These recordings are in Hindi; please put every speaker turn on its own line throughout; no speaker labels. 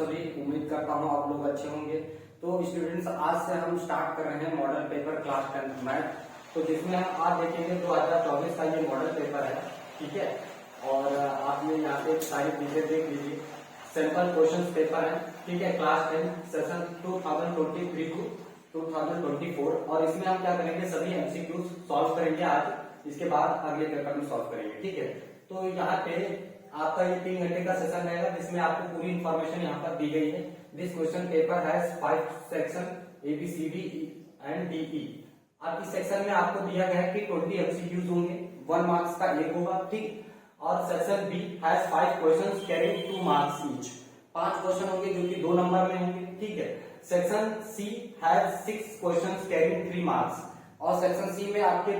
सभी। उम्मीद करता हूँ आप लोग अच्छे होंगे। तो स्टूडेंट्स, आज से हम स्टार्ट कर रहे हैं model paper class 10th math, तो जिसमें हम आज देखेंगे 2024 का ये मॉडल पेपर है, ठीक है। और आपने यहाँ पे सारी चीजें देख लीजिए, सिंपल क्वेश्चन पेपर है, ठीक है, क्लास 10 सेशन 2023 टू 2024। और इसमें हम क्या करेंगे, सभी एमसीक्यूज सॉल्व करेंगे आज, इसके बाद अगले पेपर में सॉल्व करेंगे, ठीक है। तो यहाँ पे आपका ये 3 घंटे का सेशन रहेगा, जिसमें आपको पूरी इंफॉर्मेशन यहाँ पर दी गई है। This question paper has 5 section ABCD and DE। अब इस सेक्शन में आपको दिया गया है कि 20 एमसीक्यूज होंगे, 1 मार्क्स का एक होगा, ठीक। और section B has 5 questions carrying 2 marks each. 5 question होंगे जो कि 2 नंबर में होंगे, ठीक है। Section C has 6 questions carrying 3 marks. और सेक्शन C में आपके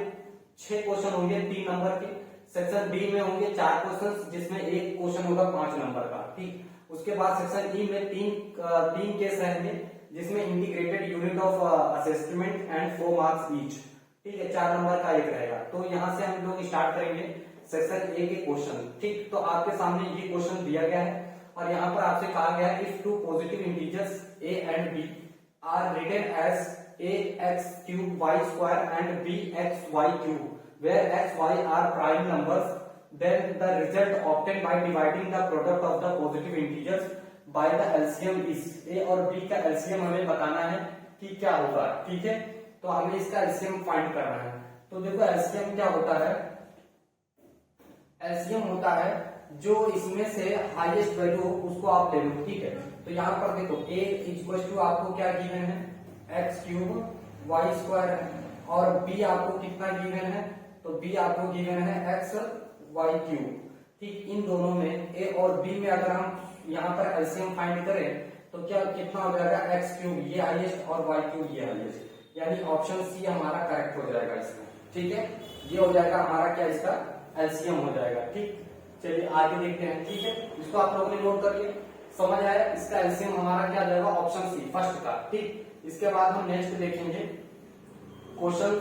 6 क्वेश्चन होंगे 3 नंबर के। सेक्शन D में होंगे 4 क्वेश्चन, जिसमें एक क्वेश्चन होगा 5 नंबर का, ठीक। उसके बाद सेक्शन E में तीन केस रहेंगे, जिसमें integrated unit of assessment and 4 marks each, ठीक है, 4 नंबर का एक रहेगा। तो यहाँ से हम लोग स्टार्ट करेंगे सेक्शन A के क्वेश्चन, ठीक। तो आपके सामने ये क्वेश्चन दिया गया है और यहाँ पर आपसे कहा गया है if 2 positive integers A and B are written as ax cube y square and bxy cube where x y are prime numbers, then the result obtained by dividing the product of the positive integers by the LCM is। a और b का LCM हमें बताना है कि क्या होगा, ठीक है। तो हमें इसका LCM फाइंड करना है। तो देखो LCM क्या होता है, LCM होता है जो इसमें से हाईएस्ट वैल्यू हो उसको आप ले लो, ठीक है। तो यहाँ पर देखो a इक्वल टू आपको क्या गिवन है, एक्स क्यूब वाई स्क्वायर है, और b आपको कितना गिवन है, तो b आपको गिवन है एक्स वाई क्यूब, ठीक। इन दोनों में a और b में अगर हम यहाँ पर एलसीएम फाइंड करें तो क्या कितना हो जाएगा, एक्स क्यूब ये हाईएस्ट और वाई क्यूब ये हाईएस्ट, यानी ऑप्शन सी हमारा करेक्ट हो जाएगा इसमें, ठीक है। ये हो जाएगा हमारा क्या, इसका एलसीएम हो जाएगा, ठीक। चलिए आगे देखते हैं, ठीक है। इसको आप लोगों ने नोट कर लिया, समझ आया। इसका एलसीएम हमारा क्या जाएगा, ऑप्शन सी फर्स्ट का, ठीक। इसके बाद हम नेक्स्ट देखेंगे क्वेश्चन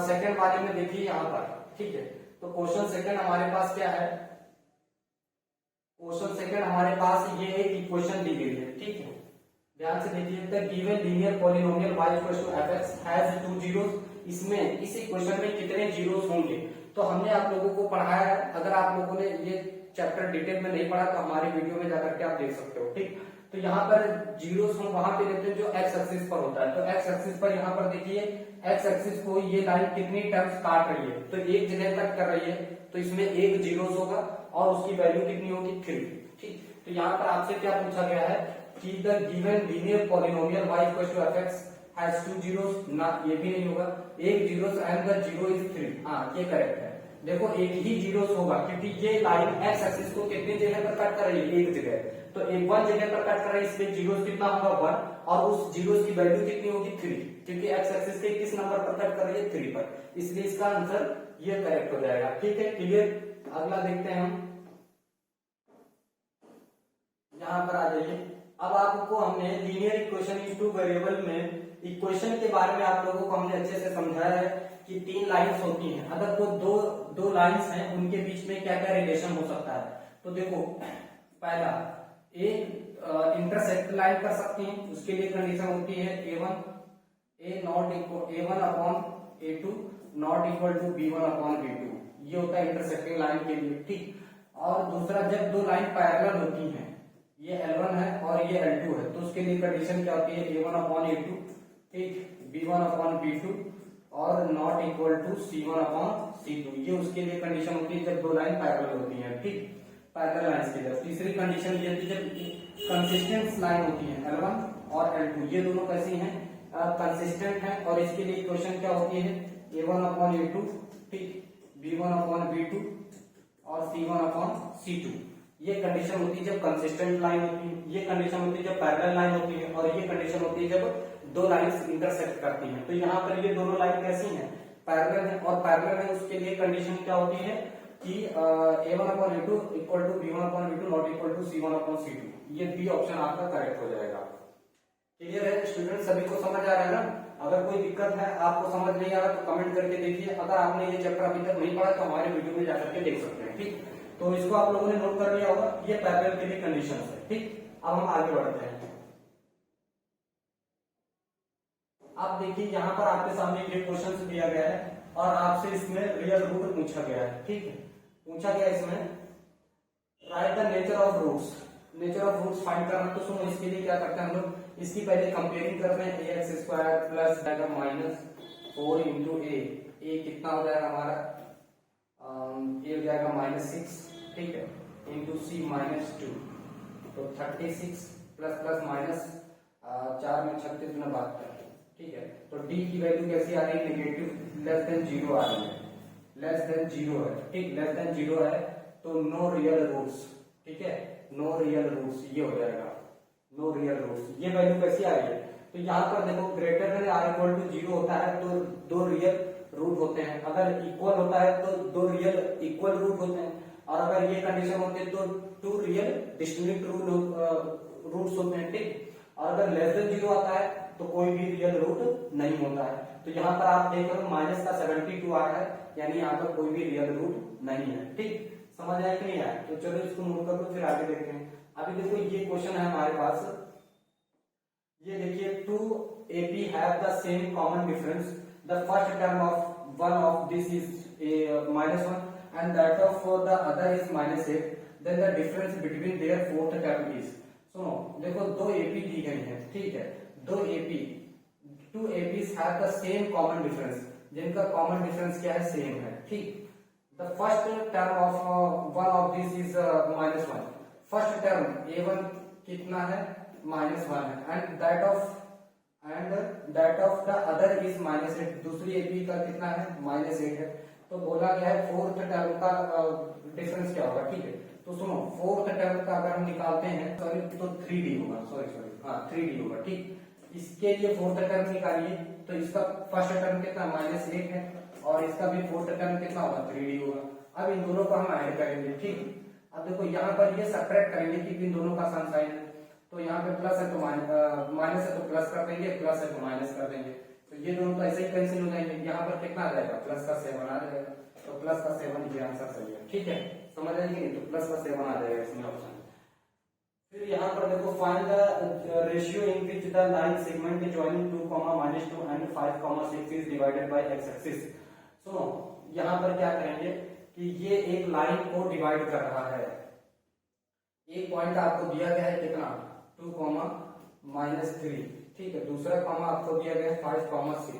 सेकंड वाले में, देखिए यहाँ पर, ठीक है। तो क्वेश्चन सेकंड हमारे पास क्या है, क्वेश्चन सेकंड हमारे पास ये एक इक्वेशन दी गई है, ठीक है। ध्यान से देखिए, the given linear polynomial y equal to fx has 2 zeros. इसमें इस इक्वेशन में कितने जीरोस होंगे, तो हमने आप लोगों को पढ़ाया है। अगर आप लोगों ने ये चैप्टर डिटेल में नहीं पढ़ा तो हमारी वीडियो में जाकर के आप देख सकते हो, ठीक। तो यहाँ पर जीरोस हम वहां पे लेते हैं जो एक्स एक्सिस पर होता है। तो एक्स एक्सिस पर यहाँ पर देखिए, एक्स एक्सिस को ये लाइन कितनी टर्म्स काट रही है, तो एक जगह कट कर रही है, तो इसमें एक जीरोस होगा और उसकी वैल्यू कितनी होगी, 3, ठीक। तो यहाँ पर आपसे क्या पूछा गया है कि the given linear polynomial y equal to fx has 2 zeros, ना ये भी नहीं होगा, एक zeros and the zero is 3। हाँ, ये करेक्ट है। देखो एक ही जीरोस होगा क्योंकि ये लाइन एक्स एक्सिस को कितनी जगह पर कट कर रही है, एक जगह, तो एक 1 जगह पर कट कर रही है, इसलिए जीरोस कितना होगा 1, और उस जीरोस की वैल्यू कितनी होगी 3, क्योंकि एक्स एक्सिस के किस नंबर पर कट कर रही है, 3 पर, इसलिए इसका आंसर ये करेक्ट हो जाएगा, ठीक है। क्लियर। अगला देखते हैं हम, यहाँ पर आ जाइए। अब आपको हमने लीनियर इक्वेशन इन 2 वेरिएबल में इक्वेशन के बारे में आप लोगों को हमने अच्छे से समझाया है कि 3 लाइंस होती हैं। अगर वो दो लाइंस हैं, उनके बीच में क्या क्या रिलेशन हो सकता है। तो देखो, पहला इंटरसेक्ट लाइन कर सकती हैं, उसके लिए कंडीशन होती है A1 upon A2 not equal to B1 upon B2, ये होता है इंटरसेक्टिंग लाइन के लिए, ठीक। और दूसरा, जब 2 लाइन पैरेलल होती हैं, ये L1 है और ये L2 है, तो उसके लिए कंडीशन क्या होती है, A1 अपॉन A2, ठीक, B1 अपॉन B2 और not equal to C1 upon C2, ये उसके लिए कंडीशन होती है जब 2 लाइन पैरेलल होती हैं, ठीक, पैरेलल लाइंस के लिए। तीसरी कंडीशन ये होती है जब कंसिस्टेंट लाइन होती है, L1 और L2, ये दोनों कैसी हैं, कंसिस्टेंट हैं, और इसके लिए इक्वेशन क्या होती है, A1 अपॉन A2, ठीक, B1 अपॉन B2 और C1 अपॉन C2, ये कंडीशन होती है जब कंसिस्टेंट लाइन होती है, ये कंडीशन होती है जब पैरेलल लाइन होती है, और ये कंडीशन होती है जब 2 लाइंस इंटरसेक्ट करती हैं। तो यहाँ पर ये दोनों लाइन कैसी हैं, पैरेलल है, और पैरेलल है, उसके लिए कंडीशन क्या होती है कि A1 upon A2 equal to B1 upon B2 not equal to C1 upon C2, ये बी ऑप्शन आपका करेक्ट हो जाएगा। क्लियर है स्टूडेंट, सभी को समझ आ रहा है ना। अगर कोई दिक्कत है, आपको समझ नहीं आ रहा तो कमेंट करके देखिए। अगर आपने ये चैप्टर अभी तक नहीं पढ़ा तो हमारे वीडियो में जाकर के देख सकते हैं, ठीक। तो इसको आप लोगों ने नोट कर लिया होगा, ये पैरेलल के लिए कंडीशन है, ठीक। अब हम आगे बढ़ते हैं। आप देखिए यहाँ पर आपके सामने ये क्वेश्चन दिया गया है और आपसे इसमें रियल रूट पूछा गया है, ठीक है। पूछा गया इसमें write the nature of roots, nature of roots find करना। तो सुनो, इसके लिए क्या करते हैं हम लोग, इसकी पहले कंपेयरिंग करते हैं। A X square plus minus 4 into A कितना हो जाएगा हमारा, ये हो जाएगा -6, ठीक है, इंटू सी -2, तो 36 प्लस प्लस माइनस 4 में 36 में 72, ठीक है। तो डी की वैल्यू कैसी आ रही है, नेगेटिव लेस देन 0 आ रही है, लेस देन 0 है, ठीक, लेस देन 0 है तो नो रियल रूट्स, ठीक है, नो रियल रूट्स ये हो जाएगा, नो रियल रूट्स। ये वैल्यू कैसी आ रही है, तो यहाँ पर देखो greater than or equal to 0 होता है तो 2 रियल रूट होते हैं, अगर इक्वल होता है तो 2 रियल इक्वल रूट होते हैं, और अगर ये कंडीशन होती है तो 2 रियल डिस्टिंक्ट रूट्स होते हैं, ठीक। और अगर लेस देन 0 आता है तो कोई भी रियल रूट नहीं होता है। तो यहाँ पर आप देख रहे हो माइनस का 72 आ रहा है, यानी यहाँ पर कोई भी रियल रूट नहीं है, ठीक। समझ आया कि नहीं आया, तो चलो इसको नोट कर लो, फिर आगे देखते हैं। अभी देखो ये क्वेश्चन है हमारे पास, ये देखिए 2AP have the same common difference, the first term of one of this is -1 and that of the other is -8, then the difference between their fourth term is। सुनो देखो, 2 AP दी गई है, ठीक है, 2 AP, 2 APs have the same common difference, जिनका कॉमन डिफरेंस क्या है, सेम है, ठीक। The first term of one of these is -1, first term A1 कितना है, -1 है, and that of the other is -8, दूसरी AP का कितना है, -8 है। तो बोला गया है फोर्थ टर्म का डिफरेंस क्या होगा, ठीक है। तो सुनो, फोर्थ टर्म का अगर हम निकालते हैं सॉरी तो 3D होगा, सॉरी हाँ 3D होगा, ठीक। इसके लिए फोर्थ टर्म निकालिए, तो इसका फर्स्ट टर्म कितना, -8 है, और इसका भी फोर्थ टर्म कितना होगा, 3D होगा। अब इन दोनों को हम ऐड करेंगे, ठीक। अब देखो यहाँ पर ये सब्ट्रैक्ट करेंगे क्योंकि इन दोनों का सन साइन है, तो यहाँ पे प्लस है तो माइनस है तो प्लस कर देंगे, प्लस है तो माइनस कर देंगे, तो ये दोनों तो ऐसे ही कैंसिल हो जाएंगे। यहाँ पर कितना आ जाएगा, प्लस का 7 आ जाएगा, तो प्लस का 7 ये आंसर सही है, ठीक है। समझ आएगी नहीं, तो प्लस का 7 आ जाएगा इसमें ऑप्शन। फिर यहाँ पर देखो find the ratio in which the line segment joining 2, -2 and 5, 6 is divided by x axis. सुनो यहाँ पर क्या करेंगे कि ये एक लाइन को डिवाइड कर रहा है, एक पॉइंट आपको दिया गया है कितना, 2, -3, ठीक है, दूसरा कॉमा आपको दिया गया है 5, 6,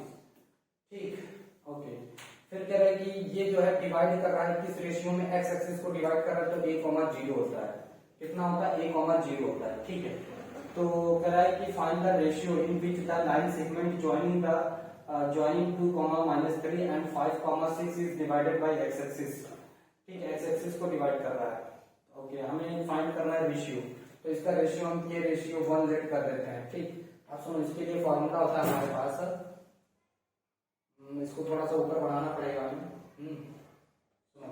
ठीक, ओके। फिर कह रहे हैं कि ये जो है डिवाइड कर रहा है किस रेशियो में, x एक्सिस को डिवाइड कर रहा है तो a, 0 होता है, कितना होता है, a, 0 होता है, ठीक है। तो कह रहा है कि find the ratio in which the line segment joining 2, -3 and 5, 6 is divided by x axis, ठीक है, x एक्सिस को डिवाइड कर रहा है, ओके। हमें फाइंड करना है रेशियो, तो इसका रेशियो हम ये रेशियो 1 लेट कर देते हैं, ठीक। अब सुनो, इसके लिए फॉर्मूला होता है हमारे पास, इसको थोड़ा सा ऊपर बढ़ाना पड़ेगा हमें, सुनो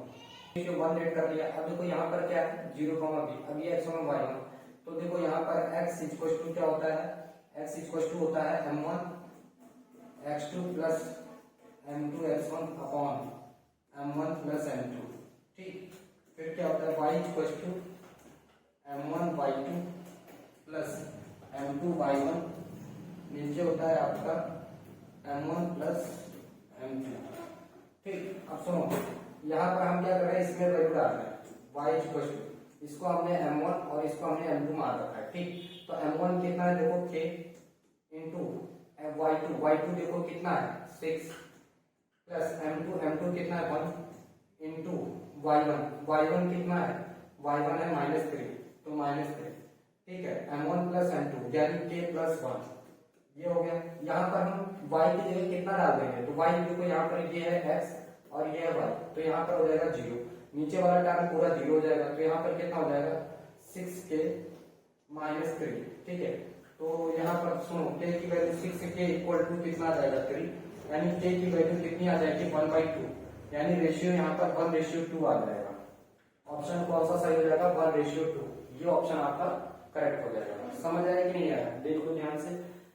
रेशियो 1 लेट कर लिया। अब देखो यहाँ पर क्या है, 0, b, अब ये x y 1, तो देखो यहाँ पर x इक्वल टू क्या होता है, x इक्वल टू होता है m1 x2 plus m2 x1 upon m1 plus m2, ठीक। फिर क्या होता है, y equal to m1 y2 plus m2 y1, नीचे होता है आपका m1 प्लस m2, ठीक। अब सुनो यहाँ पर हम क्या कर रहे हैं, इसमें वैल्यू डाल रहे हैं y इक्वल टू, इसको हमने m1 और इसको हमने m2 मान रखा है, ठीक। तो m1 कितना है देखो k इंटू y2 देखो कितना है 6 प्लस m2 कितना है 1 इंटू y1 कितना है, y1 है -3, तो -3, ठीक है, m1 प्लस m2 यानी k प्लस 1, ये हो गया। यहाँ पर हम y की जगह कितना डाल देंगे, तो y देखो यहाँ पर ये है x और ये है y, तो यहाँ पर हो जाएगा 0, नीचे वाला टर्म पूरा 0 हो जाएगा, तो यहाँ पर कितना हो जाएगा 6k -3, ठीक है। तो यहाँ पर सुनो k की वैल्यू 6k इक्वल टू कितना आ जाएगा 3, यानी k की वैल्यू कितनी आ जाएगी 1/2, यानी रेशियो यहाँ पर 1:2 आ जाएगा। ऑप्शन कौन सा सही हो जाएगा, 1:2, ये ऑप्शन आपका करेक्ट हो जाएगा। समझ आया कि नहीं आया, देखो ध्यान से,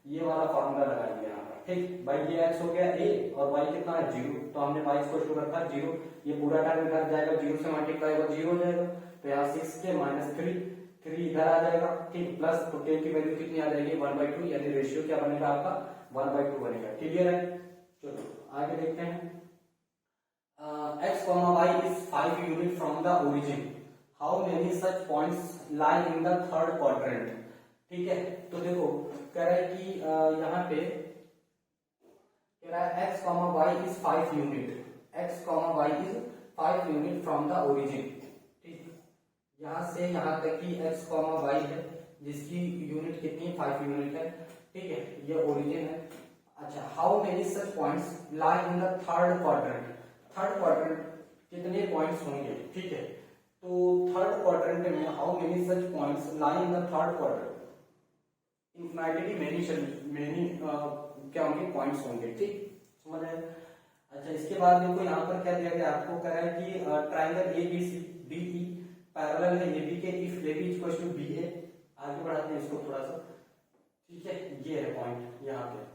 ये वाला फॉर्मूला लगाएंगे यहाँ पर, ठीक। भाई ये x हो गया a और y कितना है 0, तो हमने y को शो रखा 0, ये पूरा टर्म इधर जाएगा, 0 से मल्टीप्लाई होगा 0 हो जाएगा, तो यहाँ 6k -3 3 इधर आ जाएगा, ठीक, प्लस तो टेन की वैल्यू कितनी आ जाएगी 1/2, यानी रेशियो क्या बनेगा आपका 1/2 बनेगा। क्लियर है? चलो आगे देखते हैं। x, y is 5 unit from the origin. How many such points lie in the third quadrant? ठीक है, तो देखो कह रहा है कि यहाँ पे कह रहा है x, y is 5 unit. x, y is 5 unit from the origin. ठीक, यहाँ से यहाँ तक की x, y है जिसकी यूनिट कितनी 5 यूनिट है। ठीक है, ये ओरिजिन है। अच्छा, how many such points lie in the third quadrant. Third quadrant कितने पॉइंट्स होंगे। ठीक है, तो थर्ड क्वाड्रेंट में how many such points lie in the third quadrant, infinitely many क्या होंगे पॉइंट्स होंगे। ठीक, समझ आए? अच्छा, इसके बाद देखो यहाँ पर क्या दिया गया आपको, कह रहा है कि triangle A B C D E parallel है ए बी के, if A B equal to B A. आगे बढ़ाते हैं इसको थोड़ा सा। ठीक है, ये है पॉइंट यहाँ पे।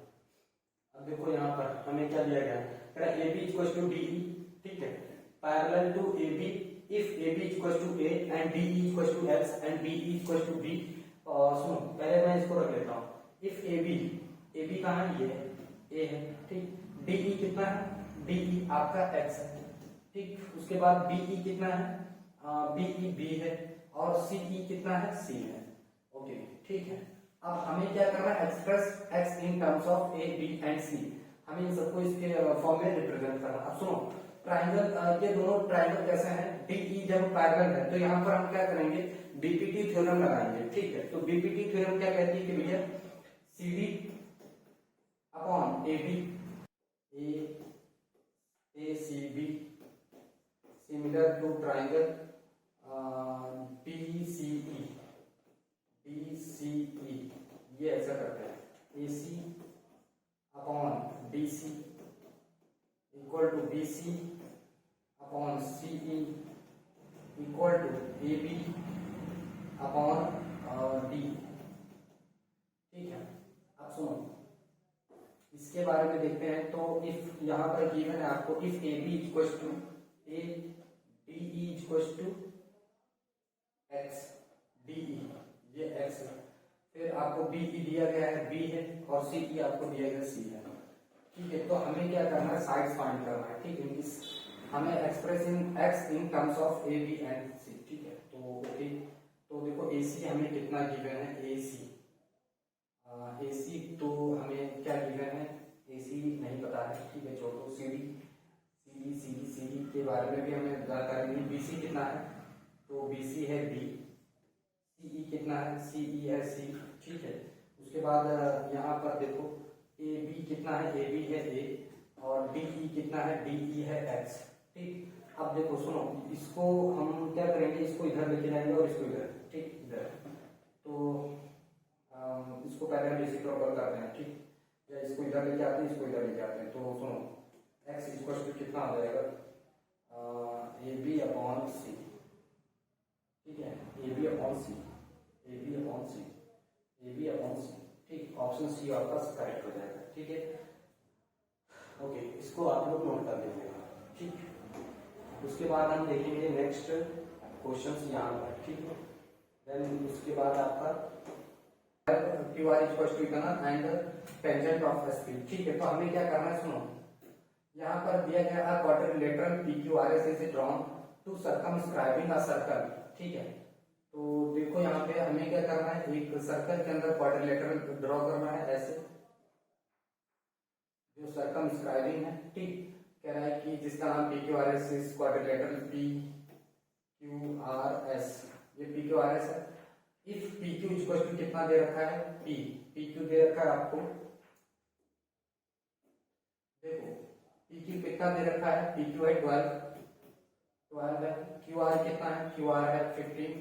अब देखो यहाँ पर हमें क्या दिया गया, कह रहा है A B equal to D E. ठीक है, parallel to A B if A B equal to A and D E equal to X and B E equal to B. सुनो, पहले मैं इसको रख लेता हूँ। इफ ए बी कहाँ है, ये ए है। ठीक, डी ई कितना है, डी ई आपका एक्स है। ठीक, उसके बाद बी ई कितना है, बी ई बी है, और सी ई कितना है, सी है। ओके, ठीक है। अब हमें क्या करना है, express X in terms of A B and C. हमें इन सबको इसके फॉर्म में रिप्रेजेंट करना। अब सुनो, ट्राइंगल, ये दोनों ट्राइंगल कैसे हैं, डी ई जब पैरेलल है तो यहाँ पर हम क्या करेंगे, बीपीटी थ्योरम लगाएंगे। ठीक है, तो बीपीटी थ्योरम क्या कहती है कि भैया C D upon A B A C B similar to triangle BCE BCE, ये ऐसा करते हैं। AC upon BC equal to BC upon CE equal to AB upon D। ठीक है, अब सुनो इसके बारे में देखते हैं। तो इफ यहाँ पर गिवन है आपको, if AB equal to A, DE equal to X, DE ये x है, फिर आपको बी ई दिया गया है b है, और सी ई आपको दिया गया c है। ठीक है, तो हमें क्या करना है, साइड्स फाइंड करना है। ठीक है, हमें express in x in terms of A B and C. ठीक है, तो ठीक, तो देखो ए सी हमें कितना गिवन है, ए सी तो हमें क्या गिवन है, ए सी नहीं पता है। ठीक है, छोड़ो, सी डी के बारे में भी हमें जानकारी नहीं। बी सी कितना है, तो बी सी है बी, सीई कितना है, सीई है सी। ठीक है, उसके बाद यहाँ पर देखो ए बी कितना है, ए बी है ए, और डी ई कितना है, डी ई है एक्स। ठीक, अब देखो सुनो, इसको हम क्या करेंगे, इसको इधर लेके जाएंगे और इसको इधर। ठीक, इधर तो इसको पहले हम रेसिप्रोकल करते हैं। ठीक, या इसको इधर लेके आते हैं, इसको इधर लेके आते हैं। तो सुनो एक्स इक्वल टू कितना आ जाएगा, ए बी अपॉन सी। ठीक है, A B upon C, A B upon C, A B upon C. ठीक, ऑप्शन सी आपका करेक्ट हो जाएगा। ठीक है, ओके, इसको आप लोग नोट कर लीजिएगा। ठीक, उसके बाद हम देखेंगे नेक्स्ट क्वेश्चंस यहाँ पर। ठीक है, देन उसके बाद आपका क्यू आर इक्वल टू इतना and tangent of S P. ठीक है, तो हमें क्या करना है, सुनो यहाँ पर दिया गया quadrilateral P Q R S is drawn to circumscribing a circle. ठीक है, तो देखो यहाँ पे हमें क्या करना है, एक सर्कल के अंदर क्वाड्रिलेटरल ड्रॉ करना है ऐसे, जो सर्कमस्क्राइबिंग है। ठीक, कह रहा है कि जिसका नाम P Q R S is quadrilateral P Q R S, ये पी क्यू आर एस है। If P Q equal to कितना दे रखा है, पी क्यू दे रखा है आपको, देखो पी क्यू कितना दे रखा है, पी क्यू है 12 है, क्यू आर कितना है, क्यू आर है 15।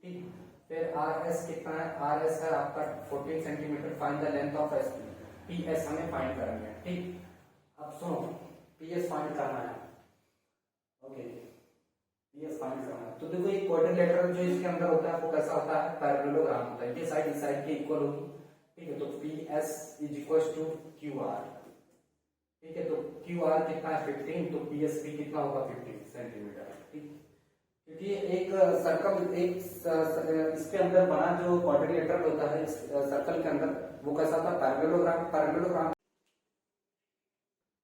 ठीक, फिर आर एस कितना है, आर एस है आपका 14 centimetre. Find the length of S P S हमें फाइंड करना है। ठीक, अब सुनो पी एस फाइंड करना है। ओके, पी एस फाइंड करना है। तो देखो एक क्वाड्रिलेटरल जो इसके अंदर होता है वो कैसा होता है, पैरेललोग्राम होता है। ये साइड इस साइड के इक्वल होगी। ठीक है, तो P S is equal to Q R. ठीक है, तो क्यू आर कितना है 15, तो पी एस भी कितना होगा 15 सेंटीमीटर। ठीक, क्योंकि एक सर्कल इसके अंदर बना जो क्वाड्रिलेटरल होता है इस सर्कल के अंदर, वो कैसा था, पैरेललोग्राम।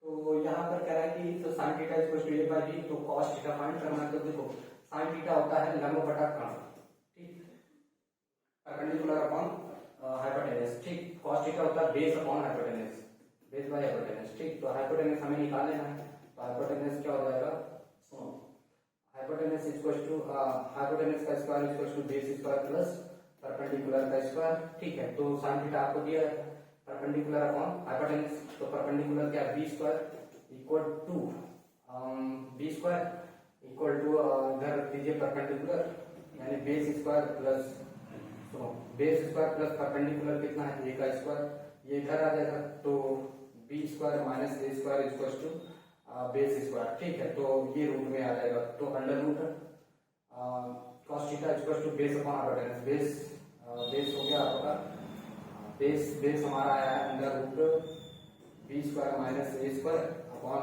तो यहाँ पर कह रहा है कि तो sine theta equal to A by B, तो कॉस थीटा फाइंड करना है। तो देखो साइन थीटा होता है लंब बटा कोण, ठीक, परपेंडिकुलर अपॉन हाइपोटेनस, ठीक। कॉस थीटा होता है base upon hypotenuse, base by hypotenuse, ठीक। तो हाइपोटेनस हमें निकाल लेना है, तो हाइपोटेनस क्या हो जाएगा, सुनो, हाइपोटेनस इक्वल टू हाइपोटेनस का square equal to base square plus perpendicular का स्क्वायर, ठीक है। तो साइन थीटा आपको दिया है परपेंडिकुलर अपॉन हाइपोटेनस, तो परपेंडिकुलर क्या है, B square equal to B square equal to इधर दीजिए परपेंडिकुलर, यानी बेस स्क्वायर प्लस, सुनो, बेस स्क्वायर प्लस परपेंडिकुलर कितना है, ए का स्क्वायर, ये इधर आ जाएगा, तो B square minus A square equal to base square, ठीक है। तो ये रूट में आ जाएगा, तो under root cos theta equal to base upon hypotenuse, base हो गया आपका, बेस हमारा आया है under root B square minus A square upon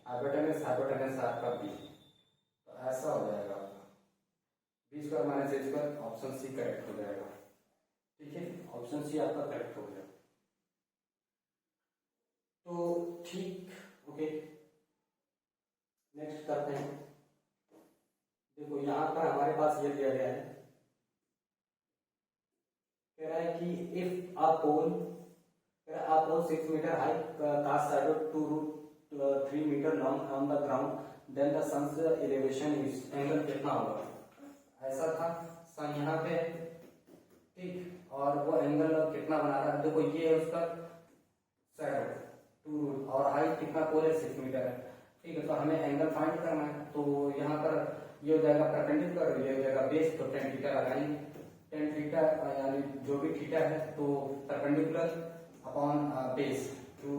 hypotenuse आपका बी, तो ऐसा हो जाएगा आपका B square minus A square, option C correct हो जाएगा, ठीक है। ऑप्शन सी आपका करेक्ट हो गया, तो ठीक, ओके। नेक्स्ट करते हैं। देखो यहाँ पर हमारे पास ये दिया गया है, कह रहा है कि if a pole 6 metre high, cast shadow 2√3 metre long on the ground, then the sun's elevation angle कितना होगा, ऐसा था सन यहाँ पे, ठीक। और वो एंगल कितना बना रहा है, देखो ये है उसका शैडो 2 और हाइट कितना, पोल है 6 मीटर है, ठीक है। तो हमें एंगल फाइंड करना है, तो यहाँ पर ये हो जाएगा परपेंडिकुलर, ये हो जाएगा बेस, तो tan थीटा लगाएंगे, tan थीटा यानी जो भी थीटा है तो परपेंडिकुलर अपॉन बेस टू,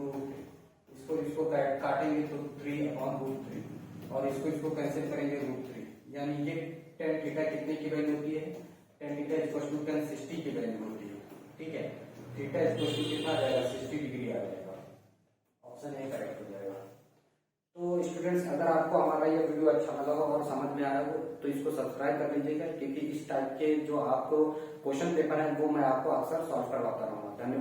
इसको काटेंगे तो 3 अपॉन √3, और इसको कैंसिल करेंगे √3, यानी ये tan थीटा कितने की वैल्यू होती है, tan theta equal to tan 60 की वैल्यू होती है, ठीक है। थीटा इक्वल टू कितना आ जाएगा, 60 डिग्री आ जाएगा, ऑप्शन ए करेक्ट हो जाएगा। तो स्टूडेंट्स, अगर आपको हमारा ये वीडियो अच्छा लगा हो और समझ में आया हो तो इसको सब्सक्राइब कर लीजिएगा, क्योंकि इस टाइप के जो आपको क्वेश्चन पेपर है वो मैं आपको अक्सर सॉल्व करवाता रहूंगा। धन्यवाद।